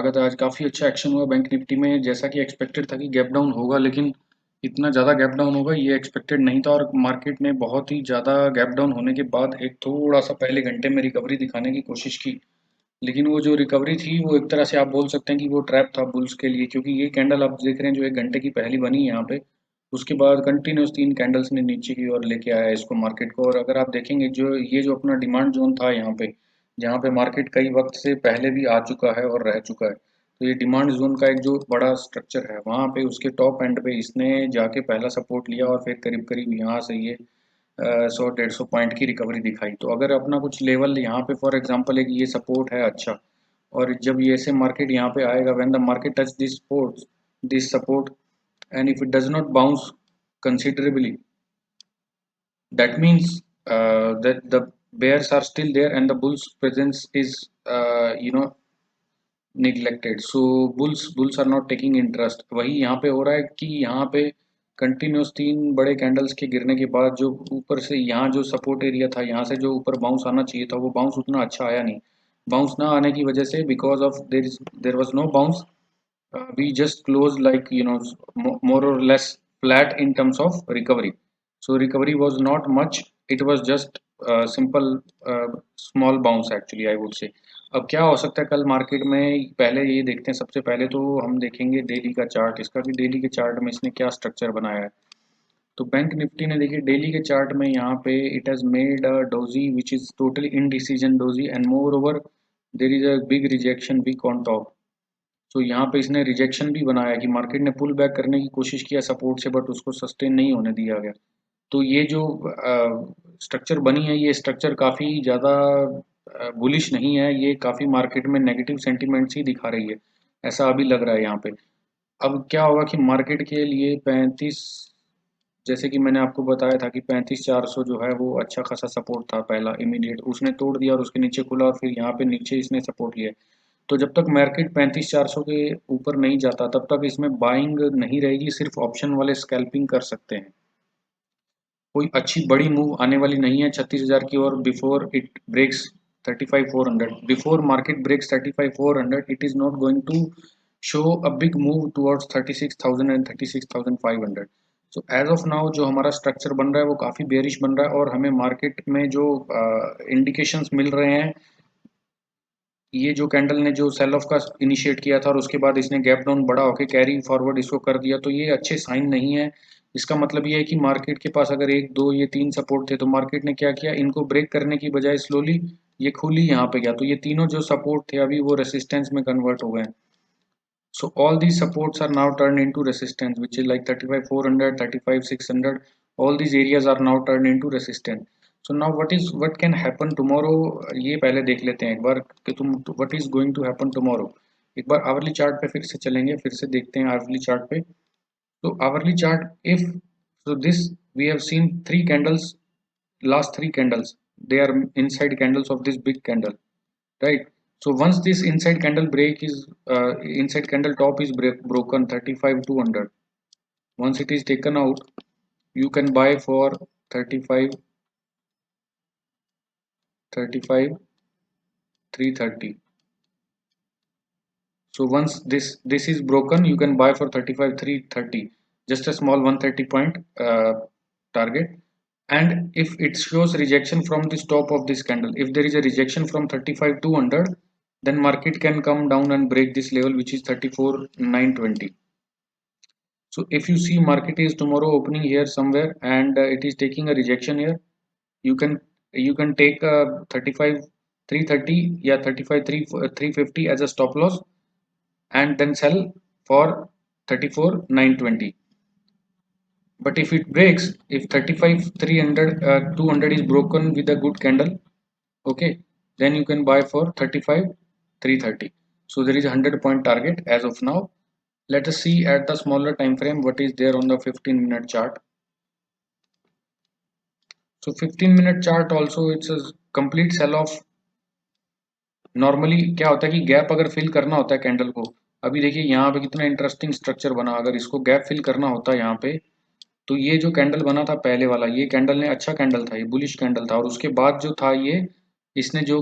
स्वागत है। आज काफ़ी अच्छा एक्शन हुआ बैंक निफ्टी में। जैसा कि एक्सपेक्टेड था कि गैप डाउन होगा, लेकिन इतना ज़्यादा गैप डाउन होगा ये एक्सपेक्टेड नहीं था और मार्केट ने बहुत ही ज़्यादा गैप डाउन होने के बाद एक थोड़ा-सा पहले घंटे में रिकवरी दिखाने की कोशिश की। लेकिन वो जो रिकवरी थी वो एक तरह से आप बोल सकते हैं कि वो ट्रैप था बुल्स के लिए, क्योंकि ये कैंडल आप देख रहे हैं जो 1 घंटे की पहली बनी है यहाँ पे, उसके बाद कंटिन्यूअस 3 कैंडल्स ने नीचे की ओर लेके आया इसको मार्केट को। और अगर आप देखेंगे जो ये जो अपना डिमांड ज़ोन था यहाँ पे, जहाँ पे मार्केट कई वक्त से पहले भी आ चुका है और रह चुका है, तो ये डिमांड जोन का एक जो बड़ा स्ट्रक्चर है वहाँ पे उसके टॉप एंड पे इसने जाके पहला सपोर्ट लिया और फिर करीब करीब यहाँ से ये 100-150 पॉइंट की रिकवरी दिखाई। तो अगर अपना कुछ लेवल यहाँ पे फॉर एग्जांपल एक ये सपोर्ट है अच्छा, और जब ये ऐसे मार्केट यहाँ पे आएगा, when the market touch this support and if it does not bounce considerably, that means that the bears are still there and the bulls presence is neglected. So bulls are not taking interest. वही यहाँ पे हो रहा है कि यहाँ पे continuous 3 बड़े कैंडल्स के गिरने के बाद जो ऊपर से यहाँ जो सपोर्ट एरिया था, यहाँ से जो ऊपर बाउंस आना चाहिए था वो बाउंस उतना अच्छा आया नहीं। बाउंस ना आने की वजह से because of there was no bounce, we just closed like more or less flat in terms of recovery. So recovery was not much, it was just simple small bounce actually I would say. अब क्या हो सकता है कल market में, पहले ये देखते हैं। सबसे पहले तो हम देखेंगे डेली का चार्ट, इसका भी डेली के चार्ट में इसने क्या स्ट्रक्चर बनाया है। तो बैंक निफ्टी ने देखिए डेली के चार्ट में यहाँ पे it has made a doji which is totally indecision doji and moreover there is a big rejection wick on top. तो यहाँ पे इसने रिजेक्शन भी बनाया कि मार्केट ने पुल बैक करने की कोशिश किया सपोर्ट से, बट उसको सस्टेन नहीं होने दिया गया। तो ये जो स्ट्रक्चर बनी है ये स्ट्रक्चर काफ़ी ज़्यादा बुलिश नहीं है, ये काफ़ी मार्केट में नेगेटिव सेंटिमेंट्स ही दिखा रही है, ऐसा अभी लग रहा है यहाँ पे। अब क्या होगा कि मार्केट के लिए 35, जैसे कि मैंने आपको बताया था कि 35,400 जो है वो अच्छा खासा सपोर्ट था पहला इमीडिएट, उसने तोड़ दिया और उसके नीचे खुला और फिर यहाँ पे नीचे इसने सपोर्ट लिया। तो जब तक मार्केट 35,400 के ऊपर नहीं जाता तब तक इसमें बाइंग नहीं रहेगी, सिर्फ ऑप्शन वाले स्कैल्पिंग कर सकते हैं। कोई अच्छी बड़ी मूव आने वाली नहीं है 36,000 की ओर before it breaks 35,400। Before market breaks 35,400 it is not going to show a big move towards 36,000 and 36,500। So as of now जो हमारा स्ट्रक्चर बन रहा है वो काफ़ी बेरिश बन रहा है, और हमें मार्केट में जो इंडिकेशंस मिल रहे हैं, ये जो कैंडल ने जो सेल ऑफ का इनिशिएट किया था और उसके बाद इसने गैप डाउन बड़ा होकर कैरी फॉरवर्ड इसको कर दिया, तो ये अच्छे साइन नहीं है। इसका मतलब ये है कि मार्केट के पास अगर 1 2 ये 3 सपोर्ट थे तो मार्केट ने क्या किया, इनको ब्रेक करने की बजाय स्लोली ये खुली यहाँ पे गया, तो ये तीनों जो सपोर्ट थे अभी वो रेसिस्टेंस में कन्वर्ट हो गए। So all these supports are now turned into resistance, which is like 35,400, 35,600. All these areas are now turned into resistance. So now what can happen tomorrow? ये पहले देख लेते हैं एक बार कि तुम what is going to happen tomorrow. एक बार hourly chart पे फिर से चलेंगे, फिर से देखते हैं आवरली चार्ट पे। तो hourly chart if so this we have seen 3 candles, last 3 candles they are inside candles of this big candle, right? So once this inside candle break is inside candle top is broken 35,200, once it is taken out you can buy for 35 35 330. So once this is broken you can buy for 35 330, just a small 130 point target. And if it shows rejection from this top of this candle, if there is a rejection from 35 200, then market can come down and break this level which is 34 920. So if you see market is tomorrow opening here somewhere and it is taking a rejection here, you can take 35 330 yeah 35 350 as a stop loss and then sell for 34 920. But if it breaks, if 35 300 200 is broken with a good candle, okay, then you can buy for 35 330. So there is a 100 point target as of now. Let us see at the smaller time frame what is there on the 15-minute chart. So 15-minute chart also it's a complete sell off. Normally क्या होता है कि gap अगर fill करना होता है candle को, अभी देखिए यहाँ पे कितना इंटरेस्टिंग स्ट्रक्चर बना, अगर इसको गैप फिल करना होता है यहाँ पे, तो ये जो कैंडल बना था पहले वाला, ये कैंडल ने अच्छा कैंडल था, ये बुलिश कैंडल था, और उसके बाद जो था ये इसने जो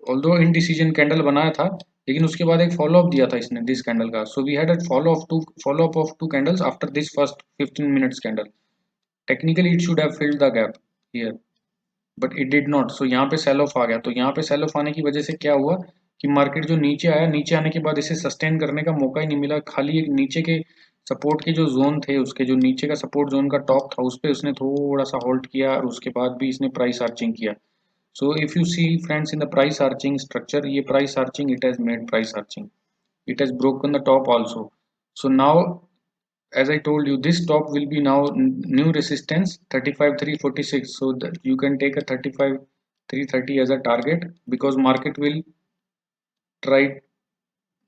ऑल्दो इनडिसीजन कैंडल बनाया था, लेकिन उसके बाद एक फॉलो अप दिया था इसने दिस कैंडल का. So we had a follow up of two candles after this first 15 minutes candle. Technically it should have filled the gap here, but it did not. So यहाँ पे cell of आ गया. तो यहाँ पे cell of आने की वजह से क्या हुआ कि मार्केट जो नीचे आया, नीचे आने के बाद इसे सस्टेन करने का मौका ही नहीं मिला. खाली एक नीचे के सपोर्ट के जो जोन थे, उसके जो नीचे का सपोर्ट जोन का टॉप था, उस पर उसने थोड़ा सा होल्ड किया और उसके बाद भी इसने प्राइस आर्चिंग किया. So if you see friends in the price arching structure, ये price arching, it has made price arching. It has broken the top also. So now, as I told you, this top will be now new resistance 35,346. So that you can take a 35,330 as a target, because try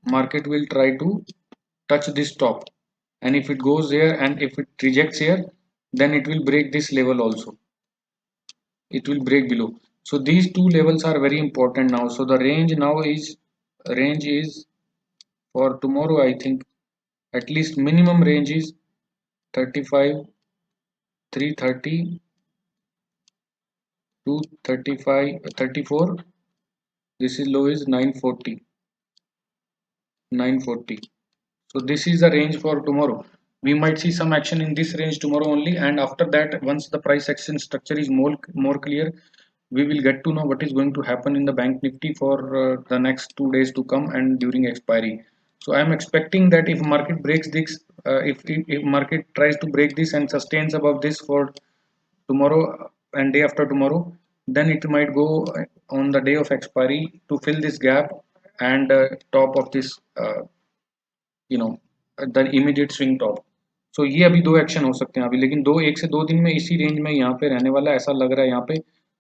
market will try to touch this top, and if it goes there and if it rejects here, then it will break this level also. It will break below. So these two levels are very important now. So the range is for tomorrow, I think at least minimum range is 35 330 to 35 34. This is low is 940. So this is the range for tomorrow. We might see some action in this range tomorrow only, and after that, once the price action structure is more clear, we will get to know what is going to happen in the bank nifty for the next 2 days to come and during expiry. So I am expecting that if market breaks this, if market tries to break this and sustains above this for tomorrow and day after tomorrow, then it might go on the day of expiry to fill this gap and top of this you know the immediate swing top. So ये अभी दो action हो सकते हैं अभी, लेकिन 1 से 2 दिन में इसी रेंज में यहाँ पे रहने वाला ऐसा लग रहा है. यहाँ पे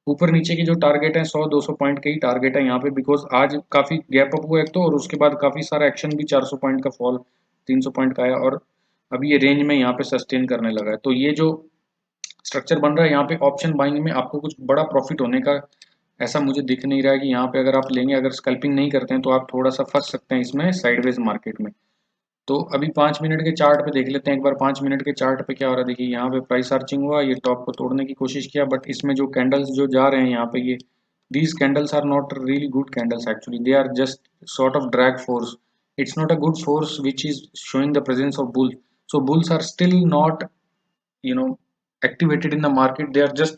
ऊपर नीचे की जो टारगेट है 100-200 पॉइंट के ही टारगेट है यहाँ पे, बिकॉज आज काफी गैप अप हुआ एक तो, और उसके बाद काफी सारा एक्शन भी 400 पॉइंट का फॉल 300 पॉइंट का आया, और अभी ये रेंज में यहाँ पे सस्टेन करने लगा है. तो ये जो स्ट्रक्चर बन रहा है यहाँ पे ऑप्शन बाइंग में, आपको कुछ बड़ा प्रॉफिट होने का ऐसा मुझे दिख नहीं रहा है कि यहाँ पे अगर आप लेंगे, अगर स्कल्पिंग नहीं करते हैं तो आप थोड़ा सा फंस सकते हैं इसमें साइडवेज मार्केट में. तो अभी 5 मिनट के चार्ट पे देख लेते हैं एक बार. 5 मिनट के चार्ट पे क्या हो रहा है, देखिए यहाँ पे प्राइस आर्चिंग हुआ, ये टॉप को तोड़ने की कोशिश किया, बट इसमें जो कैंडल्स जो जा रहे हैं यहाँ पे, ये these candles are not really good candles actually. They are just sort of drag force. It's not a good force which is showing the presence of bull. So bulls are still not, you know, activated in the market. They are just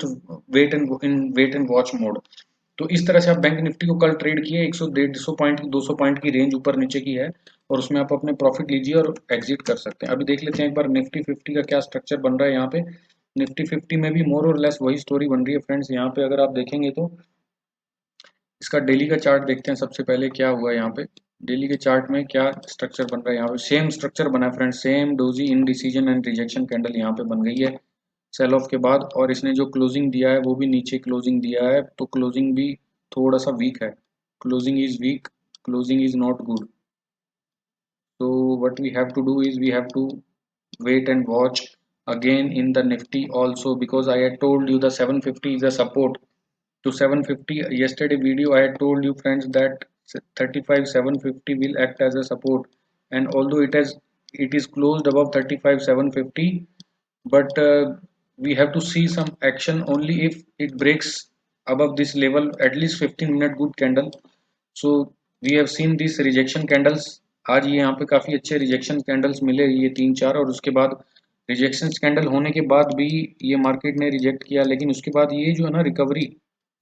wait and watch mode. तो इस तरह से आप bank Nifty को कल trade किए, 100-150 point की 200 point की रेंज ऊपर नीचे की है, और उसमें आप अपने प्रॉफिट लीजिए और एग्जिट कर सकते हैं. अभी देख लेते हैं एक बार निफ्टी 50 का क्या स्ट्रक्चर बन रहा है यहाँ पे. निफ्टी 50 में भी मोर और लेस वही स्टोरी बन रही है फ्रेंड्स. यहाँ पे अगर आप देखेंगे तो इसका डेली का चार्ट देखते हैं सबसे पहले क्या हुआ है यहाँ पे. डेली के चार्ट में क्या स्ट्रक्चर बन रहा है यहाँ पे. सेम स्ट्रक्चर बना है friends, same doji indecision and rejection candle यहाँ पे बन गई है सेल ऑफ के बाद, और इसने जो क्लोजिंग दिया है वो भी नीचे क्लोजिंग दिया है. तो क्लोजिंग भी थोड़ा सा वीक है. Closing is weak, closing is not good. so what we have to do is we have to wait and watch again in the nifty also, because I had told you the 750 is a support to 750. Yesterday video I had told you friends that 35 750 will act as a support, and although it is closed above 35 750, but we have to see some action only if it breaks above this level, at least 15-minute good candle. So we have seen these rejection candles. आज ये यहाँ पे काफी अच्छे rejection candles मिले ये 3-4, और उसके बाद रिजेक्शन कैंडल होने के बाद भी ये मार्केट ने रिजेक्ट किया, लेकिन उसके बाद ये जो है ना रिकवरी,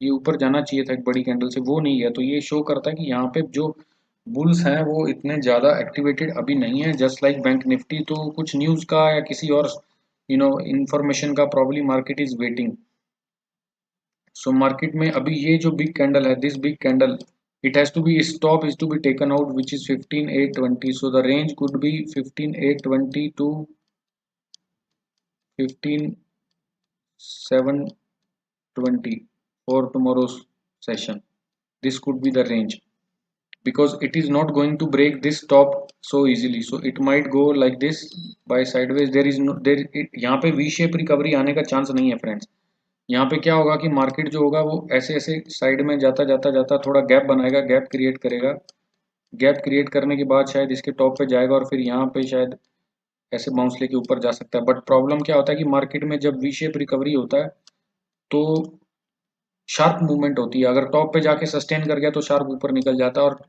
ये ऊपर जाना चाहिए था एक बड़ी कैंडल से, वो नहीं है. तो ये शो करता है कि यहाँ पे जो बुल्स हैं वो इतने ज़्यादा एक्टिवेटेड अभी नहीं है, जस्ट लाइक बैंक निफ्टी. तो कुछ न्यूज़ का या किसी और इंफॉर्मेशन का probably market is waiting. So market में अभी ये जो बिग कैंडल है, this big candle, it has to be stop is to be taken out, which is 15,820. So the range could be 15,820 to 15,720 for tomorrow's session. This could be the range, because it is not going to break this top so easily. So it might go like this by sideways. There is no यहाँ पे V shape recovery आने का chance नहीं है friends. यहाँ पे क्या होगा कि मार्केट जो होगा वो ऐसे ऐसे साइड में जाता जाता जाता थोड़ा गैप बनाएगा, गैप क्रिएट करेगा. गैप क्रिएट करने के बाद शायद इसके टॉप पे जाएगा, और फिर यहाँ पे शायद ऐसे बाउंस लेके ऊपर जा सकता है. बट प्रॉब्लम क्या होता है कि मार्केट में जब वी शेप रिकवरी होता है तो शार्प मूवमेंट होती है. अगर टॉप पे जाके सस्टेन कर गया तो शार्प ऊपर निकल जाता है, और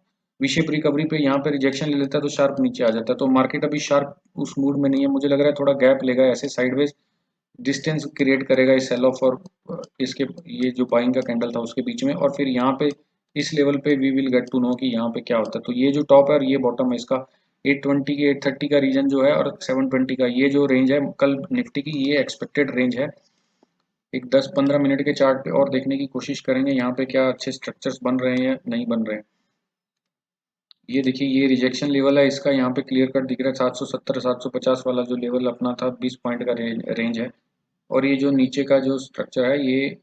वी शेप रिकवरी पे यहाँ पे रिजेक्शन ले लेता है तो शार्प नीचे आ जाता है। तो मार्केट अभी शार्प उस मूड में नहीं है, मुझे लग रहा है थोड़ा गैप लेगा, ऐसे साइडवेज डिस्टेंस क्रिएट करेगा इस सेल ऑफ और इसके ये जो बाइंग का कैंडल था उसके बीच में, और फिर यहाँ पे इस लेवल पे we will get to know कि यहाँ पे क्या होता है। तो ये जो टॉप है और ये बॉटम है इसका 820 की 830 का रीजन जो है और 720 का ये जो रेंज है कल निफ्टी की, ये एक्सपेक्टेड रेंज है। एक 10-15 मिनट के चार्ट पे और देखने की कोशिश करेंगे यहाँ पे क्या अच्छे स्ट्रक्चर्स बन रहे हैं या नहीं बन रहे हैं। ये देखिए ये रिजेक्शन लेवल है इसका, यहाँ पे क्लियर कट दिख रहा है 770 750 वाला जो लेवल अपना था 20 पॉइंट का रेंज है। और ये जो नीचे का जो स्ट्रक्चर है ये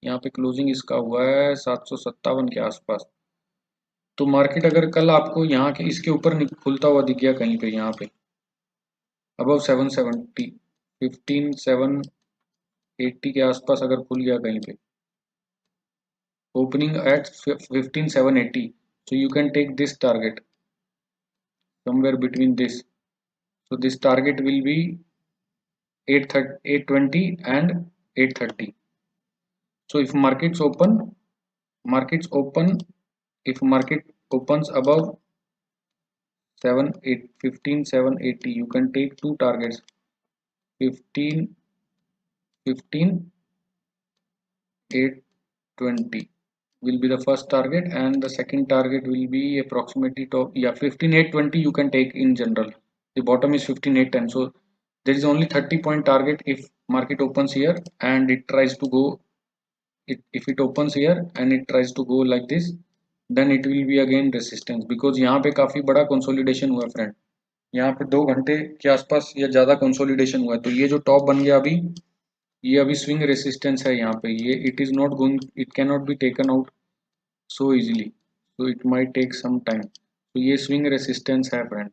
यहाँ पे क्लोजिंग इसका हुआ है 757 के आसपास। तो मार्केट अगर कल आपको यहाँ के इसके ऊपर खुलता हुआ दिख गया कहीं पे, यहाँ पे अबव 770 15780 के आसपास अगर खुल गया कहीं पे, opening at 15780, so you can take this target somewhere between this. So this target will be 820 and 830. So if markets open if market opens above 15780, you can take two targets, 15 15 820 will be the first target, and the second target will be approximately top, yeah, 15820 you can take in general. The bottom is 15810, so there is only 30-point target if market opens here and it tries to go, if it opens here and it tries to go like this, then it will be again resistance, because यहाँ पे काफी बड़ा consolidation हुआ friend, यहाँ पे 2 घंटे के आसपास या ज्यादा कंसोलिडेशन हुआ है। तो ये जो टॉप बन गया अभी, ये अभी स्विंग रेसिस्टेंस है यहाँ पे, ये it is not going, it can not be taken out so easily, so it might take some time। तो ये स्विंग रेसिस्टेंस है फ्रेंड,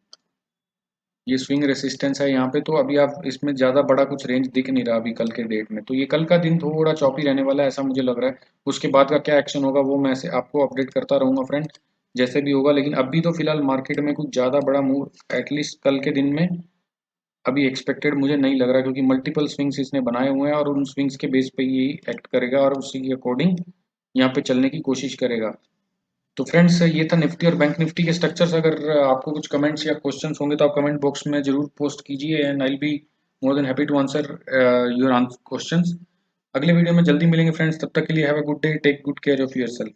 ये स्विंग रेसिस्टेंस है यहाँ पे। तो अभी आप इसमें ज़्यादा बड़ा कुछ रेंज दिख नहीं रहा अभी कल के डेट में, तो ये कल का दिन थोड़ा चॉपी रहने वाला है ऐसा मुझे लग रहा है। उसके बाद का क्या एक्शन होगा वो मैं से आपको अपडेट करता रहूँगा फ्रेंड, जैसे भी होगा। लेकिन अभी तो फिलहाल मार्केट में कुछ ज़्यादा बड़ा मूव एटलीस्ट कल के दिन में अभी एक्सपेक्टेड मुझे नहीं लग रहा, क्योंकि मल्टीपल स्विंग्स इसने बनाए हुए हैं और उन स्विंग्स के बेस पे ये एक्ट करेगा और उसी के अकॉर्डिंग यहाँ पे चलने की कोशिश करेगा। तो फ्रेंड्स ये था निफ्टी और बैंक निफ्टी के स्ट्रक्चर्स। अगर आपको कुछ कमेंट्स या क्वेश्चंस होंगे तो आप कमेंट बॉक्स में जरूर पोस्ट कीजिए, and I be more than happy to answer your questions. अगले वीडियो में जल्दी मिलेंगे फ्रेंड्स, तब तक के लिए have a good day, take good care of yourself.